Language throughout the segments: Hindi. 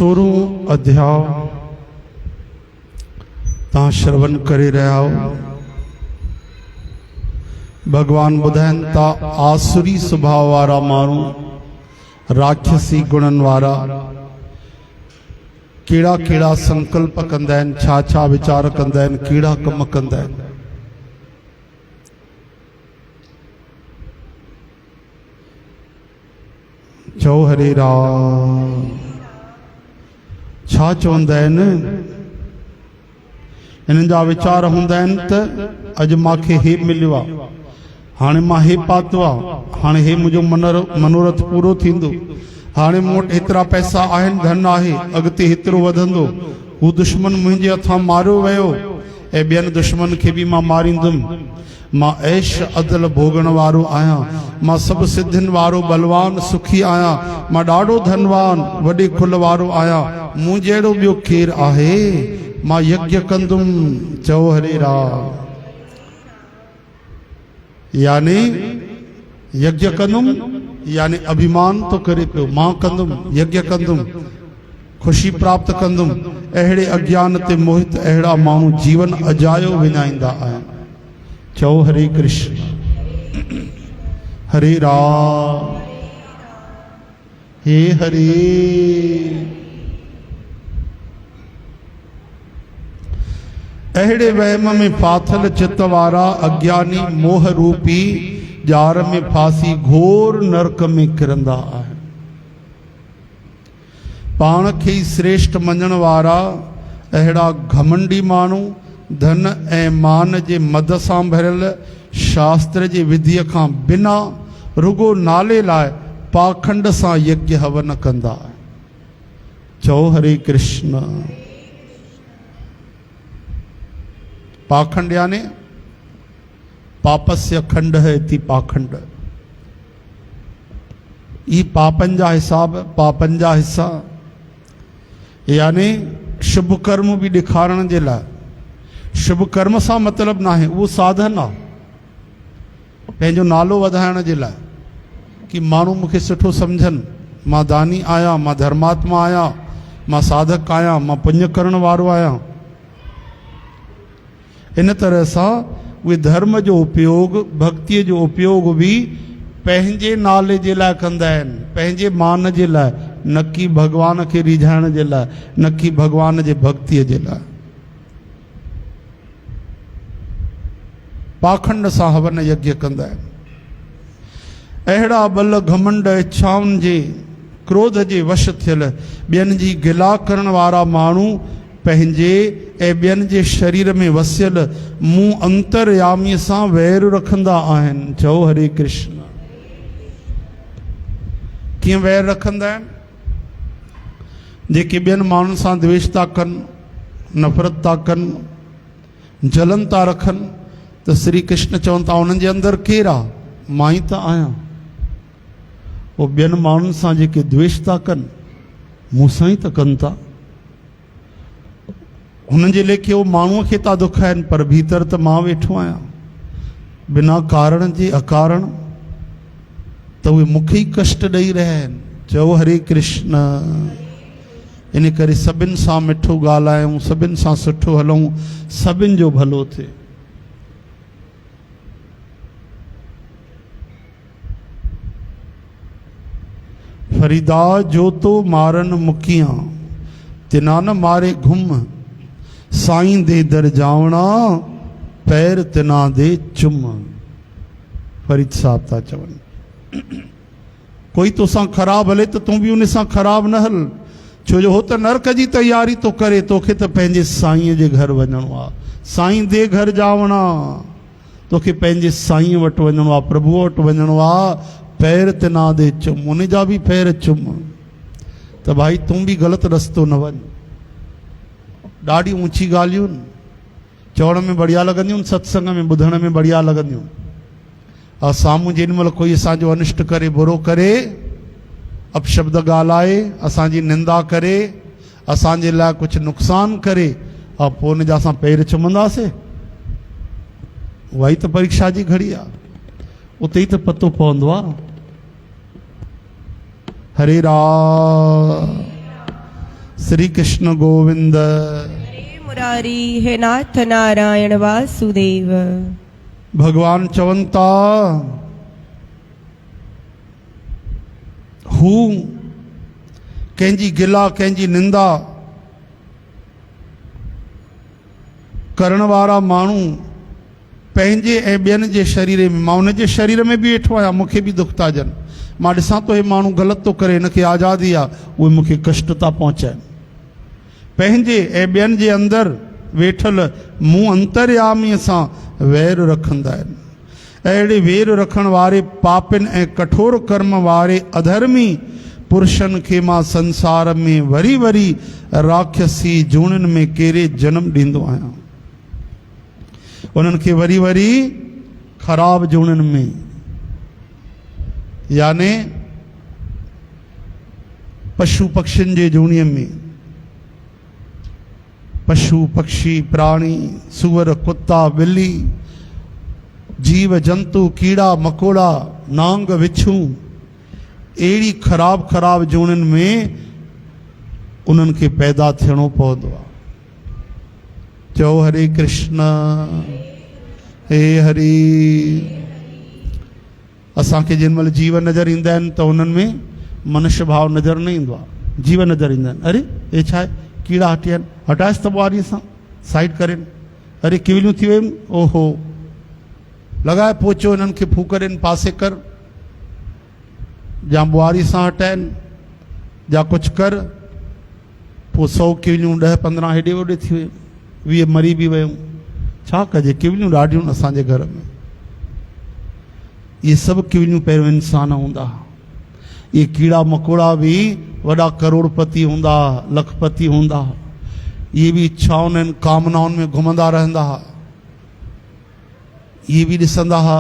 16 अध्याय ता श्रवण करे रहा हो। भगवान बुधाइन ता आसुरी स्वभाव वारा मानू, राक्षसी गुणन वारा केड़ा केड़ा संकल्प कंदा आहिनि, छा छा विचार कंदा आहिनि, केड़ा कम कंदा आहिनि। चओ हरे राम। छा चवंदा आहिनि? इन्हनि जा विचार हूंदा आहिनि त अॼु मूंखे हे मिलियो आहे, हाणे मां हे पातो आहे, हाणे हे मुंहिंजो मनोरथ पूरो थींदो, हाणे मूं वटि हेतिरा पैसा आहिनि, धन आहे, अॻिते हेतिरो वधंदो। हू दुश्मन मुंहिंजे हथां मारियो वियो ऐं ॿियनि दुश्मन खे बि मां मारींदुमि। मां ऐश अदल भोगण वारो आहियां, मां सभु सिद्धियुनि वारो बलवान सुखी आहियां, मां ॾाढो धनवान वॾे कुल वारो आहियां, मूं जहिड़ो ॿियो केरु आहे? मां यज्ञ कंदुमि। चओ हरे राम। यानी यज्ञ कंदुमि यानी अभिमान तो करे पियो, मां कंदुमि, यज्ञ कंदुमि, खुशी प्राप्त कंदुमि। अहिड़े अज्ञान ते मोहित अहिड़ा माण्हू जीवन अजायो विञाईंदा आहिनि। चओ हरे कृष्ण। हरे राम। हे हरे। अहिड़े वहम में फाथल चित वारा अज्ञानी मोह रूपी जार में फासी घोर नरक में किरंदा आहिनि। पाण खे ई श्रेष्ठ मञण वारा अहिड़ा घमंडी माण्हू धन ऐं मान जे मद सां भरियल शास्त्र जे विधिअ खां बिना रुगो नाले लाइ पाखंड सां यज्ञ हवन कंदा आहिनि। चओ हरे कृष्ण। पाखंड यानी पापस्य खंड है इति पाखंड। ये पापन जा हिसाब, पापन जा हिस्सा, यानी शुभ कर्म भी ॾेखारण जे लाइ। शुभ कर्म सां मतलब ना है, वो साधन आहे पंहिंजो नालो वधाइण जे लाइ, कि माण्हू मूंखे सुठो सम्झनि, मां दानी आहियां, मां धर्मात्मा आहियां, मां साधक आहियां, मां पुण्य करण वारो आहियां। इन तरह सां उहे धर्म जो उपयोग, भक्ति जो उपयोग भी पंहिंजे नाले जे लाइ कंदा आहिनि, पंहिंजे मान जे लाइ, न कि भगवान खे रिझाइण जे लाइ, न कि भगवान जे भक्तिअ जे लाइ। पाखंड सां हवन यज्ञ कंदा आहिनि। अहिड़ा बल घमंड इच्छाउनि जे क्रोध जे वश थियल ॿियनि जी गिला करण वारा माण्हू पंहिंजे ऐं ॿियनि जे शरीर में वसियल मुंहुं अंतरयामीअ सां वैर रखंदा आहिनि। चओ हरे कृष्ण। कीअं वैर रखंदा आहिनि? जेके ॿियनि माण्हुनि सां द्वेष था कनि, नफ़रत था कनि, जलन था रखनि, त श्री कृष्ण चवनि था उन्हनि जे अंदरि केरु आहे? मां ई त आहियां। पोइ ॿियनि माण्हुनि सां जेके द्वेष था कनि, मूंसां ई त कनि था। हुननि जे लेखे उहो माण्हूअ खे था दुखाइनि, पर भीतर त मां वेठो आहियां बिना कारण जे अकारण, त उहे मूंखे ई कष्ट ॾेई रहिया आहिनि। चओ हरे कृष्ण। इन करे सभिनि सां मिठो ॻाल्हायूं, सभिनि सां सुठो हलूं, सभिनि जो भलो थिए। फरीदा जो तो मारन मुकियां, तिना न मारे घुम, साईं दे दर जावणा, पैर तिना दे चुम। फरीद साहब था चवनि, कोई तोसां ख़राब हले त तूं बि उन सां ख़राब न हल, छो जो हो त नरक जी तैयारी तो करे, तोखे त पंहिंजे साईं जे घर वञणो आहे। साईं दे घर जावणा, तोखे पंहिंजे साईं वटि वञणो आहे, प्रभु वटि वञणो आहे। पैर तिना दे चुम, उन जा भी पैर चुम। तो भाई तुम भी गलत रस्तो न वञ। ॾाढी ऊंची ॻाल्हियूं चवण में बढ़िया लॻंदियूं, सत्संग में ॿुधण में बढ़िया लॻंदियूं। और साम्हूं जेॾीमहिल कोई असांजो अनिष्ट करे, बुरो करे, अपशब्द ॻाल्हाए, असांजी निंदा करे, असांजे लाइ कुछ नुक़सान करे, और पोइ उन जा असां पैर चुमंदासीं, उहा ई त परीक्षा जी घड़ी आहे। उते ई त पतो पवंदो आहे। हरे राम। श्री कृष्ण गोविंद। हरे मुरारी हे नाथ नारायण वासुदेव। भगवान चवनि था हू कंहिंजी गिला कंहिंजी निंदा करण वारा माण्हू पंहिंजे ऐं ॿियनि जे शरीर में, मां उन जे शरीर में बि वेठो आहियां, मूंखे बि दुख था ॾियनि, मां ॾिसां थो हे माण्हू ग़लति थो करे, हिनखे आज़ादी आहे, उहे मूंखे कष्ट था पहुचाइनि। पंहिंजे ऐं ॿियनि जे अंदरि वेठल मूं अंतर्यामीअ सां वैर रखंदा आहिनि। अहिड़े वेर रखण वारे पापिन ऐं कठोर कर्म वारे अधर्मी पुरुषनि खे मां संसार में वरी वरी राक्षसी जूणनि में केरे जन्म ॾींदो आहियां। उन्हनि खे वरी वरी ख़राब जूणनि में, याने पशु पक्षियुनि जे जूणीअ में, पशु पक्षी प्राणी सूअर कुत्ता ॿिली जीव जंतु कीड़ा मकोड़ा नांग विछू अहिड़ी ख़राब ख़राब जूणनि में उन्हनि खे पैदा थियणो पवंदो आहे। चओ हरे कृष्ण हे हरि। असांखे जेॾी महिल जीव नज़र ईंदा आहिनि त उन्हनि में मनुष्य भाव नज़र न ईंदो आहे, जीव नज़र ईंदा आहिनि। अरे हे छा आहे, कीड़ा हटिया आहिनि, हटाएसि त ॿुआरीअ सां साइड करे। अरे किवलियूं थी वियूं, ओहो लॻाए पोचो, हिननि खे फूक ॾियनि, पासे कर, या ॿुआरी सां हटाइनि, या कुझु कर। पोइ 100 किवलियूं 10-15 हेॾे होॾे थी वियूं, 20 मरी बि वियूं। छा कजे, किवलियूं ॾाढियूं असांजे घर में। इहे सभु किवलियूं पहिरियों इंसान हूंदा, इहे कीड़ा मकोड़ा बि वॾा करोड़पति हूंदा, लखपति हूंदा, इहे बि इच्छाउनि ऐं कामनाउनि में घुमंदा रहंदा हुआ। इहे बि ॾिसंदा हुआ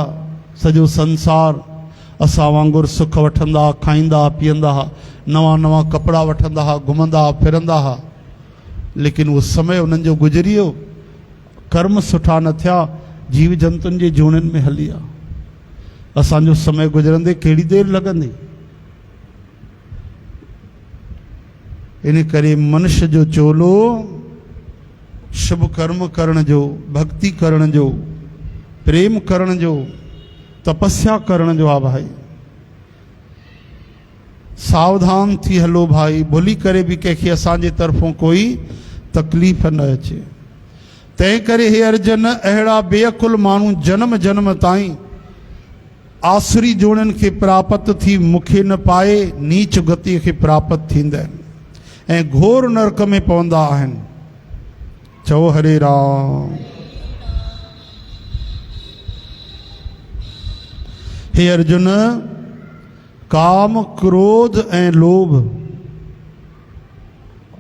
सॼो संसार असां वांगुरु सुख वठंदा, खाईंदा पीअंदा हुआ, नवां नवां कपिड़ा वठंदा हुआ, घुमंदा फिरंदा हुआ। लेकिन उहो समय उन्हनि जो गुज़री वियो, कर्म सुठा न थिया, जीव जंतुनि जे जूणनि में हली विया। असांजो समय गुज़रंदे केॾी देरि लॻंदी। इन करे मनुष्य जो चोलो शुभ कर्म करण जो, भक्ति करण जो, प्रेम करण जो, तपस्या करण जो आहे भाई। सावधान थी हलो भाई, भुली करे बि कंहिंखे असांजे तरफ़ों कोई तकलीफ़ न अचे। तंहिं करे हे अर्जन, अहिड़ा बेअकुल माण्हू जन्म जन्म ताईं आसुरी जोड़नि खे प्राप्त थी मूंखे न पाए नीच गति खे प्राप्त थींदा आहिनि ऐं घोर नरक में पवंदा आहिनि। चओ हरे राम। हे अर्जुन, काम क्रोध ऐं लोभ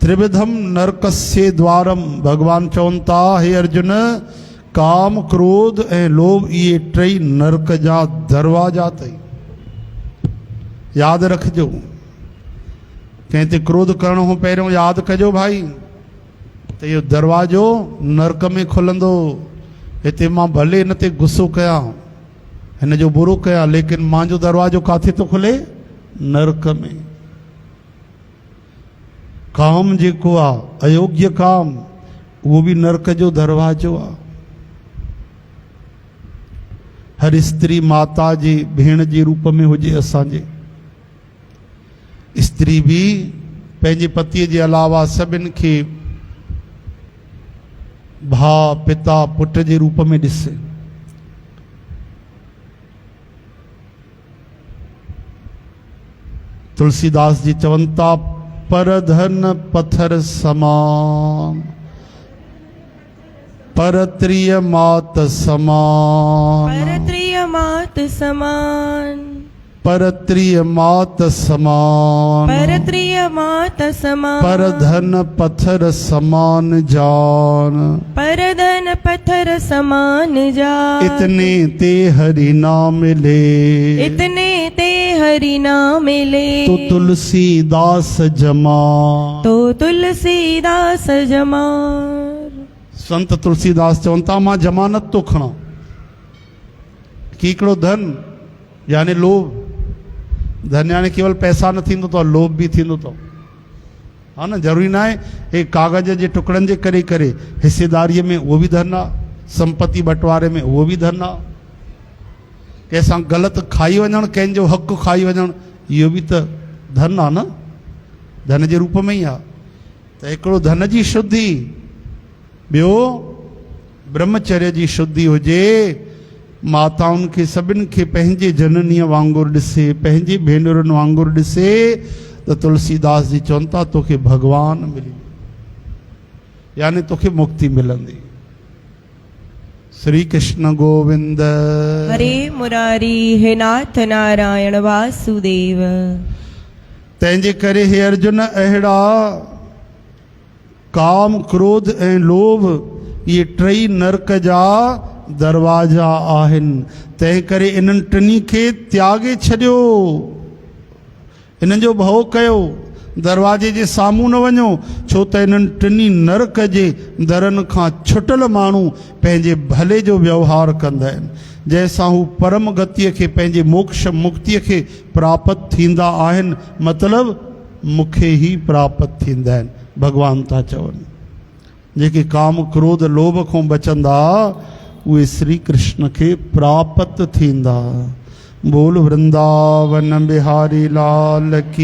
त्रिविधम नरकस्य द्वारम। भगवान चवनि था हे अर्जुन, काम क्रोध ऐं लोभ इहे टई नरक जा दरवाजा अथई। यादि रखिजो, कंहिं ते क्रोध करणो हो पहिरियों यादि कजो भाई त इहो दरवाजो नरक में खुलंदो। हिते मां भले हिन ते गुस्सो कयां, हिन जो बुरो कयां, लेकिन मुंहिंजो दरवाजो किथे थो खुले? नरक में। काम जेको आहे अयोग्य काम, उहो बि नरक जो दरवाजो आहे। हर स्त्री माता जी भेण जे रूप में हुजे। असांजे स्त्री भी पंहिंजे पतीअ जे अलावा सभिनि खे भाउ पिता पुट जे रूप में ॾिसे। तुलसीदास जी चवनि था, पर धन पत्थर समान, परत्रिय मात समान, परत्रिय मात समान, परत्रिय मात समान, परत्रिय मात समान, पर धन पत्थर समान जान, पर धन पत्थर समान जान। इतने ते हरि नाम मिले, इतने ते हरि नाम मिले, तो तुलसीदास जमार, तो तुलसीदास जमार। संत तुलसीदास चवनि था, मां जमानत तो खणा कि हिकिड़ो धन यानी लोभ, धन यानी केवल पैसा न थींदो अथव, लोभ बि थींदो अथव। हा न, ज़रूरी ना आहे हे कागज़ जे टुकड़नि जे करे करे हिसेदारीअ में उहो बि धन आहे, संपत्ति बंटवारे में उहो बि धन आहे, कंहिंसां ग़लति खाई वञणु, कंहिंजो हक़ु खाई वञणु, इहो बि त धन आहे न, धन जे रूप में ई आहे। त हिकिड़ो धन जी शुद्धि, ॿियो ब्रह्मचर्य जी शुद्धि हुजे। माताउनि खे सभिनि खे पंहिंजे जननीअ वांगुरु ॾिसे, पंहिंजे भेनरुनि वांगुरु ॾिसे, त तुलसीदास जी चवनि था तोखे भगवान मिली, यानी तोखे मुक्ति मिलंदी। श्री कृष्ण गोविंद हरे मुरारी हे नाथ नारायण वासुदेव। तंहिंजे करे हे अर्जुन, अहिड़ा काम क्रोध ऐं लोभ ये टई नरक जा दरवाजा आहिनि। तंहिं करे इन्हनि टिनी खे त्यागे छॾियो, इन्हनि जो भउ कयो, दरवाजे जे साम्हूं न वञो, छो त इन्हनि टिनी नरक जे दरनि खां छुटल माण्हू पंहिंजे भले जो व्यवहार कंदा आहिनि, जंहिंसां हू परम गतिअ खे, पंहिंजे मोक्ष मुक्तिअ खे प्राप्त थींदा आहिनि, मतिलबु मूंखे ई प्राप्त थींदा आहिनि। भगवान था चवनि, जेके काम क्रोध लोभ खां बचंदा उहे श्री कृष्ण खे प्राप्त थींदा। बोल वृंदावन बिहारी लाल की।